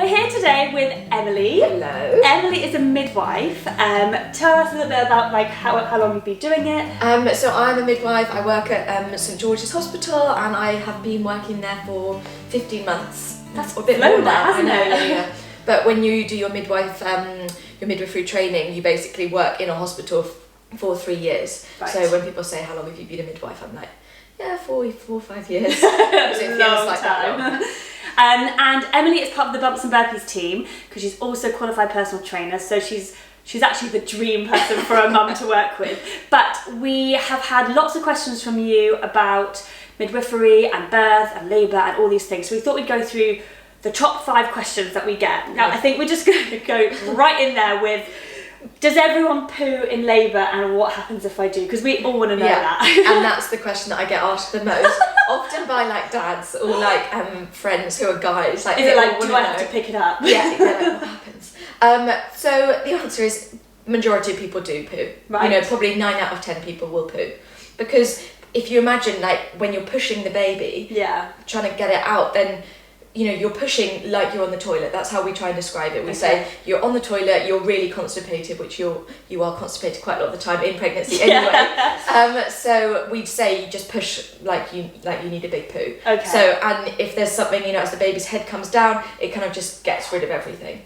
We're here today with Emily. Hello. Emily is a midwife. Tell us a little bit about how long you've been doing it. So I'm a midwife. I work at St George's Hospital, and I have been working there for 15 months. That's a bit more now, hasn't it? Yeah. But when you do your midwifery training, you basically work in a hospital for 3 years. Right. So when people say, "How long have you been a midwife?" I'm like, "Yeah, 4 or 5 years." So it feels Long like time. that long. And Emily is part of the Bumps and Burpees team because she's also a qualified personal trainer. So she's actually the dream person for a mum to work with. But we have had lots of questions from you about midwifery and birth and labour and all these things. So we thought we'd go through the top 5 questions that we get. Now I think we're just going to go right in there with, does everyone poo in labour and what happens if I do? Because we all want to know that. And that's the question that I get asked the most, often by like dads or like friends who are guys. Like, is it like, do I have to pick it up? Yeah, they're like, what happens? So the answer is majority of people do poo. Right. You know, probably 9 out of 10 people will poo. Because if you imagine like when you're pushing the baby, trying to get it out, then you know, you're pushing like you're on the toilet. That's how we try and describe it. We say you're on the toilet, you're really constipated, which you are constipated quite a lot of the time in pregnancy anyway. So we'd say you just push like you need a big poo. Okay. So, and if there's something, you know, as the baby's head comes down, it kind of just gets rid of everything.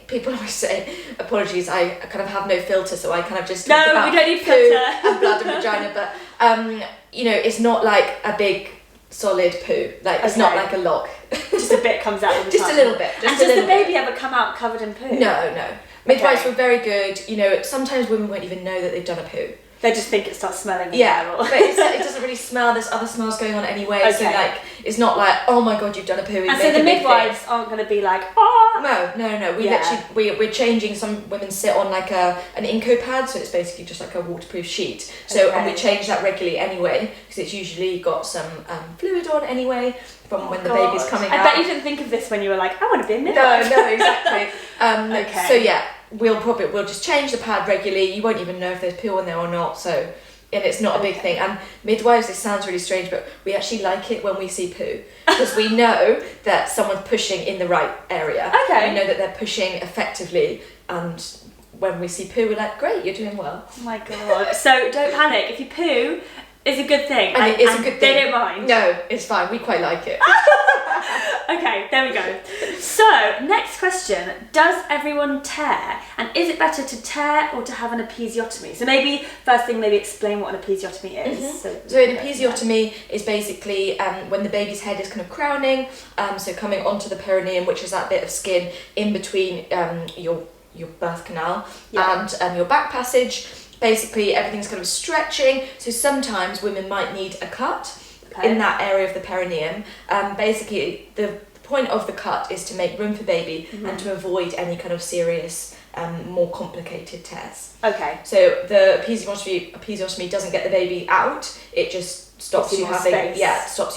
People always say, apologies, I kind of have no filter, so I kind of just talk about we don't need poo filter. and blood and vagina, but you know, it's not like a big solid poo, like it's not like a lock. Just a bit comes out all the just time. a little bit. And does the baby ever come out covered in poo? No. Midwives were very good. You know, sometimes women won't even know that they've done a poo. They just think it starts smelling. But it doesn't really smell. There's other smells going on anyway. Okay. So like, it's not like, oh my god, you've done a poo. And so the midwives aren't going to be like, oh. No. We literally we're changing. Some women sit on like an Inco pad, so it's basically just like a waterproof sheet. So and we change that regularly anyway, because it's usually got some fluid on anyway from when the baby's coming out. I bet you didn't think of this when you were like, I want to be a midwife. No, exactly. So yeah. We'll just change the pad regularly. You won't even know if there's poo on there or not. So, and it's not a big thing. And midwives, this sounds really strange, but we actually like it when we see poo because we know that someone's pushing in the right area. Okay. We know that they're pushing effectively, and when we see poo, we're like, great, you're doing well. Oh my god! So don't panic. If you poo, it's a good thing. And it is a good thing. They don't mind. No, it's fine. We quite like it. Okay, there we go. So, next question. Does everyone tear? And is it better to tear or to have an episiotomy? So first thing, explain what an episiotomy is. Mm-hmm. So an episiotomy is basically when the baby's head is kind of crowning, so coming onto the perineum, which is that bit of skin in between your birth canal and your back passage. Basically, everything's kind of stretching, so sometimes women might need a cut in that area of the perineum. Basically, the point of the cut is to make room for baby and to avoid any kind of serious, more complicated tears. Okay. So the episiotomy doesn't get the baby out; it just stops you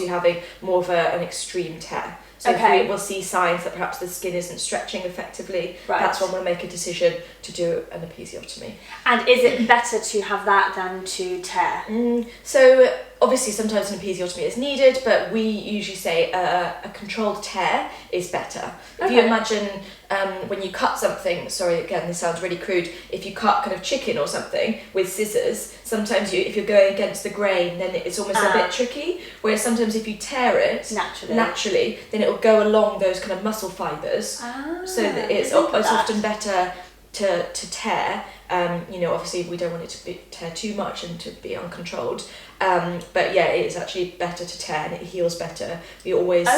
having more of an extreme tear. So if we'll see signs that perhaps the skin isn't stretching effectively, that's when we'll make a decision to do an episiotomy. And is it better to have that than to tear? So obviously sometimes an episiotomy is needed, but we usually say a controlled tear is better. If you imagine when you cut something, sorry again this sounds really crude, if you cut kind of chicken or something with scissors, sometimes if you're going against the grain then it's almost a bit tricky, whereas sometimes if you tear it naturally then it'll go along those kind of muscle fibres, so that it's often better to tear. You know, obviously we don't want it to tear too much and to be uncontrolled, but yeah, it is actually better to tear and it heals better. We always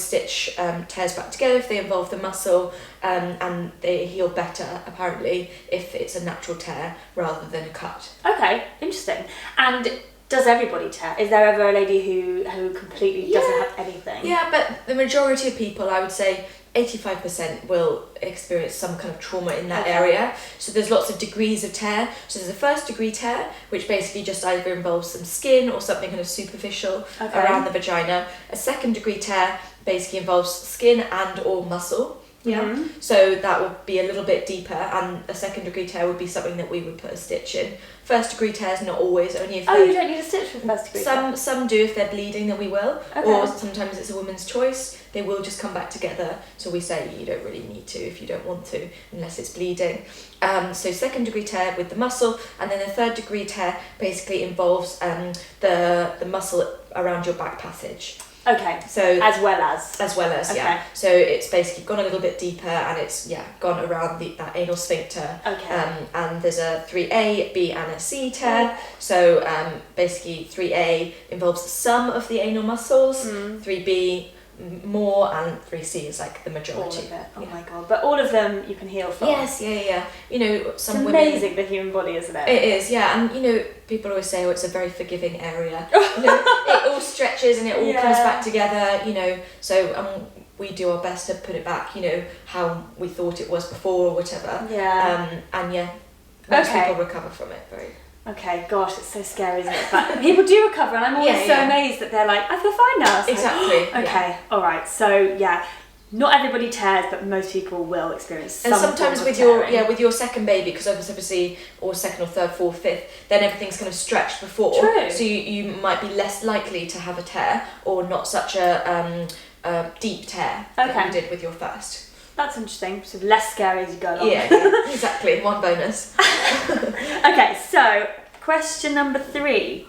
stitch tears back together if they involve the muscle, and they heal better apparently if it's a natural tear rather than a cut. Okay, interesting. And does everybody tear? Is there ever a lady who completely doesn't have anything? Yeah, but the majority of people, I would say 85% will experience some kind of trauma in that area. So there's lots of degrees of tear. So there's a first degree tear, which basically just either involves some skin or something kind of superficial around the vagina. A second degree tear basically involves skin and or muscle. Yeah. So that would be a little bit deeper, and a second degree tear would be something that we would put a stitch in. First degree tears, not always, only if you don't need a stitch for first degree tear? Some do if they're bleeding, then we will. Okay. Or sometimes it's a woman's choice. They will just come back together. So we say you don't really need to if you don't want to, unless it's bleeding. So second degree tear with the muscle, and then the third degree tear basically involves the muscle around your back passage. Okay. So as well as okay. Yeah. So it's basically gone a little bit deeper, and it's gone around that anal sphincter. Okay. And there's a 3A, B, and a C tear. So basically 3A involves some of the anal muscles, 3B more, and 3C is like the majority. All of it. Oh my god! But all of them you can heal from. Yes, yeah. You know, some it's amazing the human body, isn't it? It is, yeah. And you know, people always say, "Oh, it's a very forgiving area." You know, it all stretches and it all comes back together. You know, so we do our best to put it back. You know, how we thought it was before or whatever. Yeah. And most people recover from it very. Okay, gosh, it's so scary, isn't it? But people do recover, and I'm always amazed that they're like, I feel fine now. It's exactly. Like, okay, all right. So not everybody tears, but most people will experience some and sometimes form of with tearing. with your second baby, because obviously, or second or third, fourth, fifth, then everything's kind of stretched before. True. So you might be less likely to have a tear, or not such a deep tear that you did with your first. That's interesting. So less scary as you go along. Yeah, exactly. One bonus. Okay, so question number 3.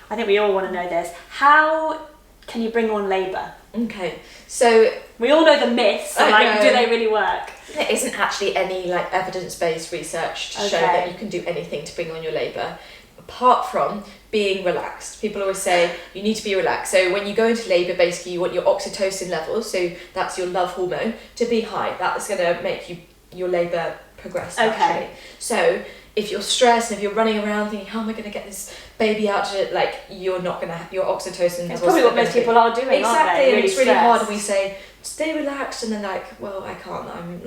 I think we all want to know this. How can you bring on labour? Okay, so we all know the myths. So do they really work? There isn't actually any evidence-based research to show that you can do anything to bring on your labour, apart from being relaxed. People always say you need to be relaxed. So when you go into labour, basically you want your oxytocin levels, so that's your love hormone, to be high. That's going to make your labour progress naturally. So if you're stressed and if you're running around thinking, how am I going to get this baby out to you're not going to have your oxytocin. It's probably what most people are doing, exactly, aren't they? And it's really hard, and we say, stay relaxed, and they're like, well, I can't. I'm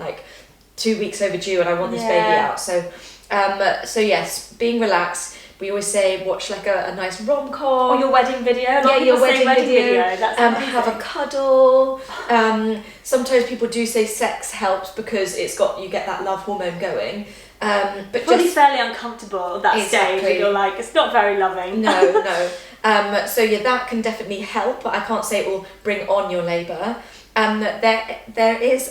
2 weeks overdue and I want this baby out. So yes, being relaxed. We always say watch a nice rom-com. Or your wedding video. Your wedding video. That's have a cuddle. Sometimes people do say sex helps because you get that love hormone going. But probably fairly uncomfortable at that stage. And you're like, it's not very loving. No. So that can definitely help, but I can't say it will bring on your labour. There is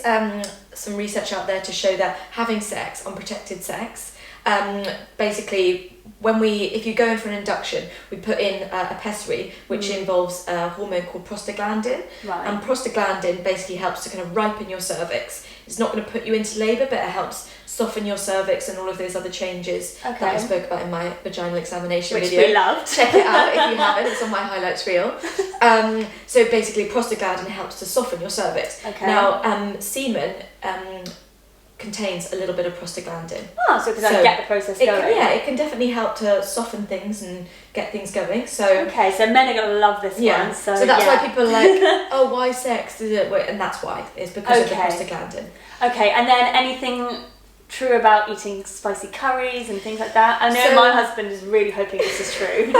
some research out there to show that having sex, unprotected sex, basically if you go in for an induction, we put in a pessary, which involves a hormone called prostaglandin. Right. And prostaglandin basically helps to kind of ripen your cervix. It's not going to put you into labour, but it helps soften your cervix and all of those other changes that I spoke about in my vaginal examination video. Which we loved. Check it out if you haven't. It's on my highlights reel. So basically, prostaglandin helps to soften your cervix. Okay. Now, semen contains a little bit of prostaglandin. So it can get the process going. It can definitely help to soften things and get things going. So so men are going to love this one. So that's why people are like, oh, why sex? And that's why. It's because of the prostaglandin. Okay, and then anything true about eating spicy curries and things like that? I know my husband is really hoping this is true.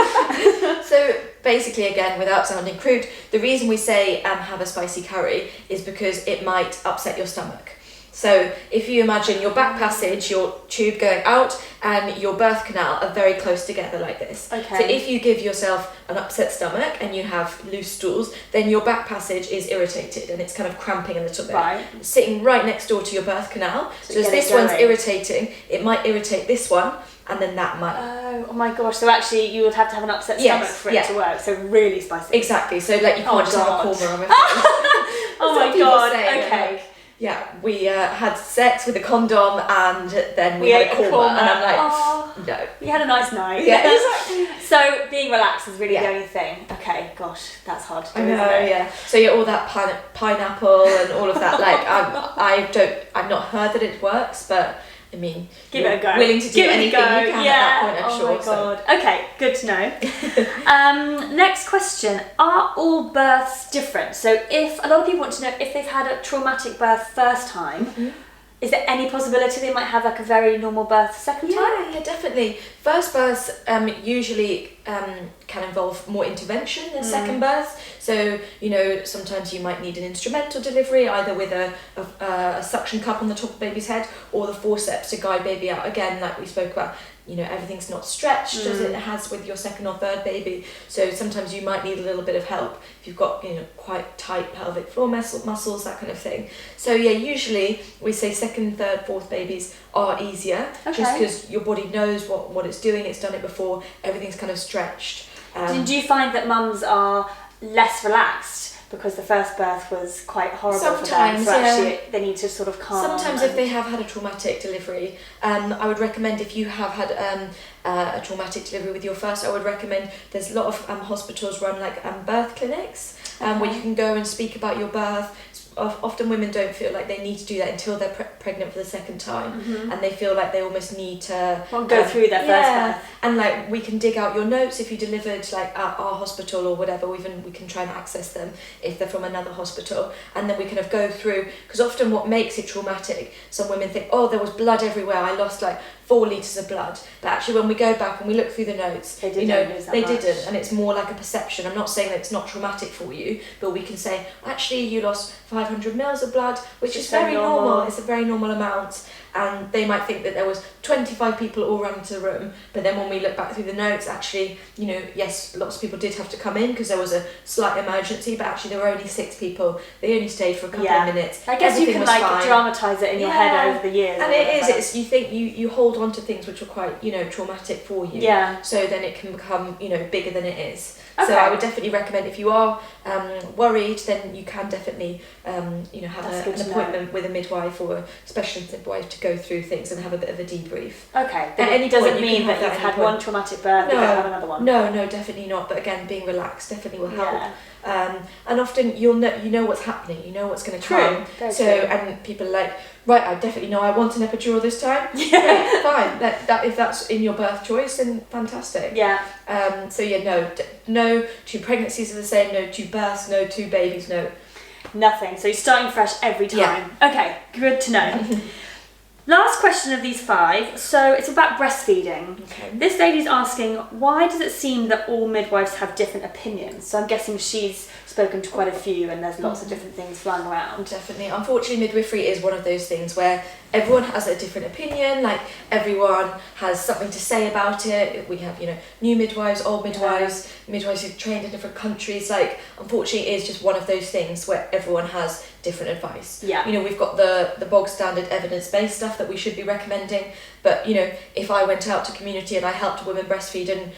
So basically, again, without sounding crude, the reason we say have a spicy curry is because it might upset your stomach. So if you imagine your back passage, your tube going out, and your birth canal are very close together like this. Okay. So if you give yourself an upset stomach and you have loose stools, then your back passage is irritated and it's kind of cramping a little bit. Right. Sitting right next door to your birth canal. So if this one's irritating, it might irritate this one, and then that might. Oh my gosh! So actually, you would have to have an upset stomach for it to work. So really spicy. Exactly. So you can't just have a korma on it. Oh my god! Okay. We had sex with a condom and then we had a korma, and I'm like, no. You had a nice night. Yeah, exactly. So being relaxed is really the only thing. Okay, gosh, that's hard to do, isn't it? Yeah. So all that pineapple and all of that, I've not heard that it works, but I mean, give it a go. Willing to do anything you can at that point, I'm sure. Oh my god. So. Okay, good to know. Next question: are all births different? So, if a lot of people want to know if they've had a traumatic birth first time, is there any possibility they might have like a very normal birth second time? Yeah, definitely. First births usually can involve more intervention than second births. So, you know, sometimes you might need an instrumental delivery, either with a suction cup on the top of baby's head or the forceps to guide baby out. Again, like we spoke about, you know, everything's not stretched as it has with your second or third baby. So sometimes you might need a little bit of help if you've got, you know, quite tight pelvic floor muscles, that kind of thing. So yeah, usually we say second, third, fourth babies are easier, just because your body knows what it's doing, it's done it before, everything's kind of stretched. Do you find that mums are less relaxed because the first birth was quite horrible sometimes, for them, so actually they need to sort of calm? Sometimes if they have had a traumatic delivery, I would recommend, if you have had a traumatic delivery with your first, I would recommend, there's a lot of hospitals run like birth clinics where you can go and speak about your birth. Often women don't feel like they need to do that until they're pregnant for the second time, and they feel like they almost need to go through their first birth. And like, we can dig out your notes if you delivered like at our hospital or whatever. Even we can try and access them if they're from another hospital, and then we kind of go through, because often what makes it traumatic, some women think, oh, there was blood everywhere, I lost like 4 litres of blood, but actually when we go back and we look through the notes, they didn't, and it's more like a perception. I'm not saying that it's not traumatic for you, but we can say, actually you lost 500 mils of blood, which is very normal. It's a very normal amount, and they might think that there was 25 people all running to the room, but then when we look back through the notes, actually, you know, yes, lots of people did have to come in because there was a slight emergency, but actually there were only 6 people. They only stayed for a couple of minutes. I guess you can like dramatise it in your head over the years. And it's you think you hold on to things which are quite, you know, traumatic for you. Yeah. So then it can become, you know, bigger than it is. Okay. So I would definitely recommend, if you are worried, then you can definitely, you know, have an appointment with a midwife or a specialist midwife to go through things and have a bit of a debrief. Okay. But it doesn't mean that you've had one traumatic birth, you don't have another one. No, definitely not. But again, being relaxed definitely will help. And often you know what's happening, you know what's going to come. So and people are like, right, I definitely know I want an epidural this time. Yeah, fine. That if that's in your birth choice, then fantastic. Yeah. So yeah, no 2 pregnancies are the same. No 2 births. No 2 babies. No. Nothing. So you're starting fresh every time. Yeah. Okay, good to know. Last question of these 5. So it's about breastfeeding. Okay. This lady's asking, why does it seem that all midwives have different opinions? So I'm guessing she's spoken to quite a few and there's lots of different things flying around. Definitely. Unfortunately, midwifery is one of those things where everyone has a different opinion, like everyone has something to say about it. We have, you know, new midwives, old midwives, midwives who've trained in different countries. Like, unfortunately, it is just one of those things where everyone has different advice. Yeah. You know, we've got the bog standard evidence-based stuff that we should be recommending, but, you know, if I went out to community and I helped women breastfeed and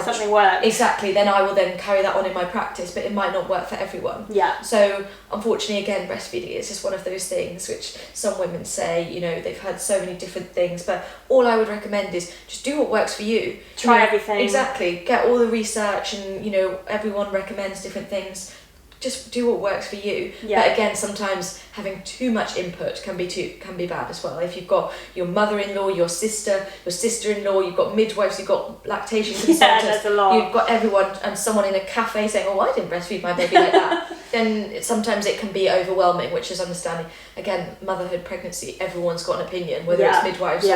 something works. Exactly, then I will then carry that on in my practice, but it might not work for everyone. Yeah. So unfortunately, again, breastfeeding is just one of those things which some women say, you know, they've had so many different things, but all I would recommend is just do what works for you. Try everything. Exactly. Get all the research, and, you know, everyone recommends different things. Just do what works for you. Yeah. But again, sometimes having too much input can be bad as well. If you've got your mother-in-law, your sister-in-law, you've got midwives, you've got lactation consultants, there's a lot. You've got everyone, and someone in a cafe saying, "Oh, I didn't breastfeed my baby like that." Then sometimes it can be overwhelming, which is understanding. Again, motherhood, pregnancy, everyone's got an opinion, whether it's midwives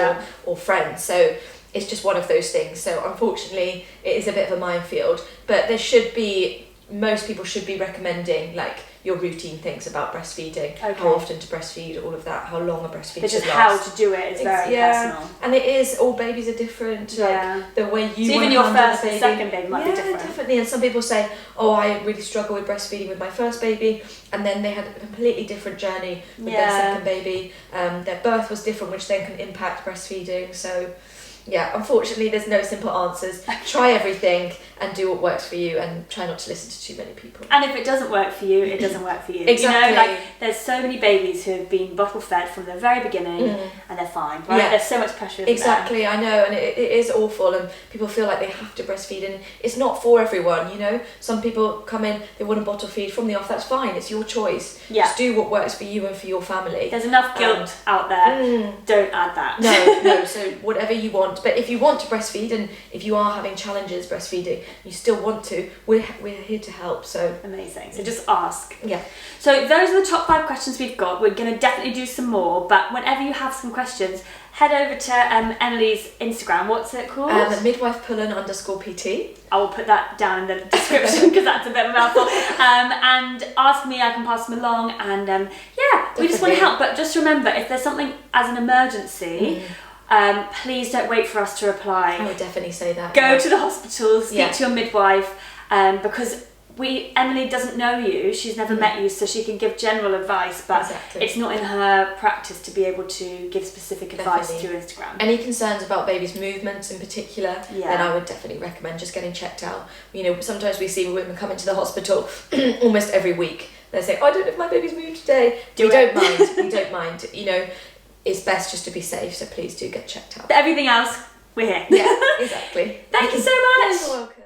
or friends. So it's just one of those things. So unfortunately, it is a bit of a minefield. But most people should be recommending like your routine things about breastfeeding, how often to breastfeed, all of that, how long a breastfeed should last. How to do it is very personal. And it is, all babies are different. Like the way you even your first and second baby might be different. Yeah, definitely. And some people say, oh, I really struggle with breastfeeding with my first baby, and then they had a completely different journey with their second baby. Their birth was different, which then can impact breastfeeding. So yeah, unfortunately, there's no simple answers. Try everything and do what works for you, and try not to listen to too many people. And if it doesn't work for you, it doesn't work for you. Exactly. You know, like, there's so many babies who have been bottle fed from the very beginning and they're fine, right? Yeah. There's so much pressure. Exactly, I know, and it is awful, and people feel like they have to breastfeed, and it's not for everyone, you know? Some people come in, they want to bottle feed from the off, that's fine, it's your choice. Yeah. Just do what works for you and for your family. There's enough guilt out there, don't add that. No, so whatever you want, want. But if you want to breastfeed, and if you are having challenges breastfeeding, you still want to, we're here to help. So amazing. So just ask. Yeah. So those are the top 5 questions we've got. We're going to definitely do some more, but whenever you have some questions, head over to Emily's Instagram. What's it called? Midwife Pullan _PT. I will put that down in the description because that's a bit of a mouthful. And ask me, I can pass them along. And we just want to help. But just remember, if there's something as an emergency, please don't wait for us to reply. I would definitely say that. Go to the hospital, speak to your midwife, because Emily doesn't know you, she's never met you, so she can give general advice, but it's not in her practice to be able to give specific advice through Instagram. Any concerns about babies' movements in particular, then I would definitely recommend just getting checked out. You know, sometimes we see women come into the hospital almost every week. They say, I don't know if my baby's moved today. We don't mind. You know, it's best just to be safe, so please do get checked out. Everything else, we're here. Yeah, exactly. Thank you so much. You're welcome.